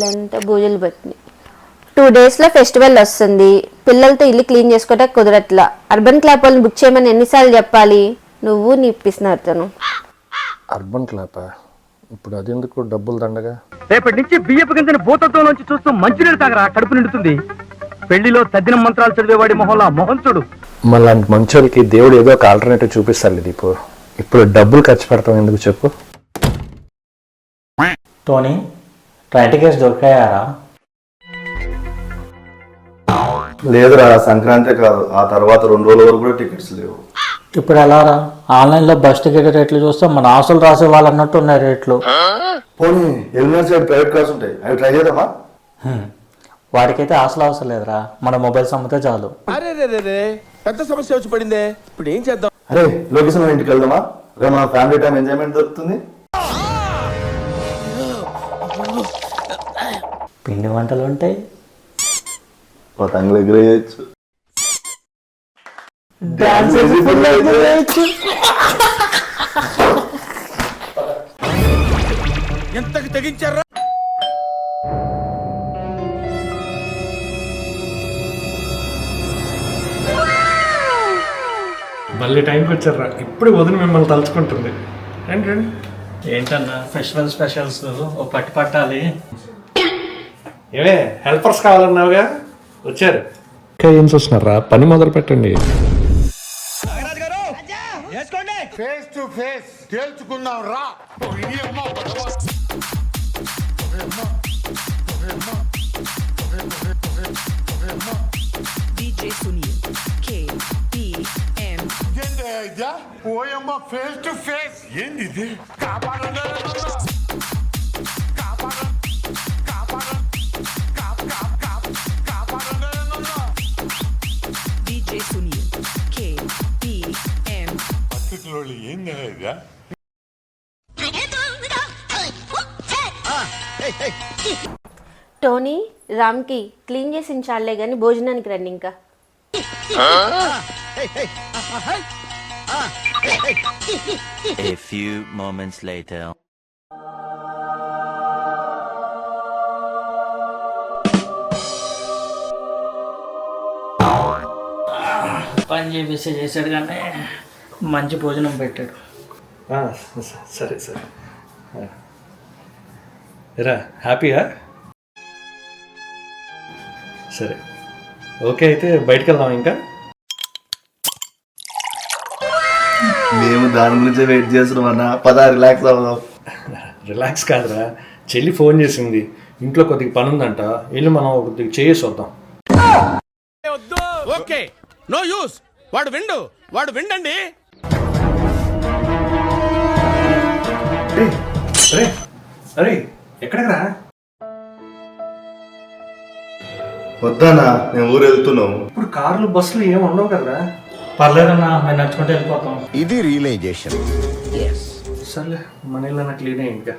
ఇల్లంతా బూజులు పట్టింది. 2 డేస్లో ఫెస్టివల్ వస్తుంది. పిల్లలతో ఇల్లు క్లీన్ చేసుకోవటం కుదరట్లా. అర్బన్ క్లాప్ వాళ్ళని బుక్ చేయమని ఎన్నిసార్లు చెప్పాలి? నువ్వు నీ ఇప్పిస్తున్నారు. అర్బన్ క్లాపా? ఇప్పుడు అదెందుకు డబ్బులు దండగా? రేపటి నుంచి బియ్యపు గింజని భూతత్వం నుంచి చూస్తూ మంచినీళ్ళు తాగరా, కడుపు నిండుతుంది. పెళ్లిలో తద్దిన మంత్రాలు చదివేవాడి మొహంలా మొహం చూడు. మళ్ళీ మంచోళ్ళకి దేవుడు ఏదో ఒక ఆల్టర్నేటివ్ చూపిస్తాడు దీపు. ఇప్పుడు డబ్బులు ఖర్చు పెడతాం ఎందుకు చెప్పు? టోనీ, ట్రైన్ టికెట్స్ దొరికాయారా? లేదురా, సంక్రాంతి కాదు, ఆ తర్వాత 2 రోజుల వరకు కూడా టికెట్స్ లేవు. ఇప్పుడు ఎలారా? ఆన్లైన్లో బస్ టికెట్ రేట్లు చూస్తే మన ఆశలు రాసే వాళ్ళు అన్నట్టు ఉన్నాయి రేట్లు. పోనీ ఎలిమెంట్ సైడ్ ప్రైవేట్ కార్స్ ఉంటాయి, అవి ట్రై చేద్దామా? వాడికైతే ఆశలు అవసరం లేదురా, మన మొబైల్స్ అమ్మితే చాలు. అరే పెద్ద సమస్య వచ్చి పడిందే, ఇప్పుడు ఏం చేద్దాం? అరే లొకేషన్ ఇంటికి వెళ్దామా? అరే మన ఫ్యామిలీ టైం ఎంజాయ్మెంట్ దొరుకుతుంది. పిండి వంటలు ఉంటాయి, పతంగులు ఎగిరేయచ్చు, డాన్స్ చేయొచ్చు. ఎంతకు తెగించారా? మళ్ళీ టైంకి వచ్చారా? ఇప్పుడు వదిలి మిమ్మల్ని తలుచుకుంటుంది. రండి రండి. ఏంటన్నా ఫెస్టివల్ స్పెషల్స్ ఓ పట్టి పట్టాలి. ఏమే హెల్పర్స్ కావాలన్నావుగా, వచ్చారు. ఇంకా ఏం చూస్తున్నారా? పని మొదలు పెట్టండి. ఫేస్ టు ఫేస్ తేల్చుకుందాం రా. DJ Sunil KPM ఓయమ్మ ఫేస్ టు ఫేస్ ఏంది ఇది? కాపాడండి DJ Sunil KPM పత్రికలు ఏంది ఇదా? టోనీ, రామ్కి క్లీన్ చేసి చాలే కానీ భోజనానికి రండి. ఇంకా A few moments later. పని చేసాడు కానీ మంచి భోజనం పెట్టాడు. సరే సరే. రా, హ్యాపీయా? సరే ఓకే, అయితే బయటకు వెళ్దాం. ఇంకా మేము దాని గురించి వెయిట్ చేస్తున్నాం అన్న. పదా రిలాక్స్ అవుదాం. రిలాక్స్ కాదురా, చెల్లి ఫోన్ చేసింది, ఇంట్లో కొద్దిగా పని ఉందంట, వెళ్ళి మనం కొద్దిగా చేసి వద్దాం. Okay, no use. వాడు విండండి. అరే ఎక్కడికి రా? వద్దానా, నేను ఊరు వెళ్తున్నావు. ఇప్పుడు కార్లు బస్సులు ఏమి ఉండవు కదరా. పర్లేదన్నా, మేము నడుచుకుంటూ వెళ్ళిపోతాం. ఇది రియలైజేషన్. సర్లే, మన ఇల్లు క్లీన్ అయ్యి ఇంకా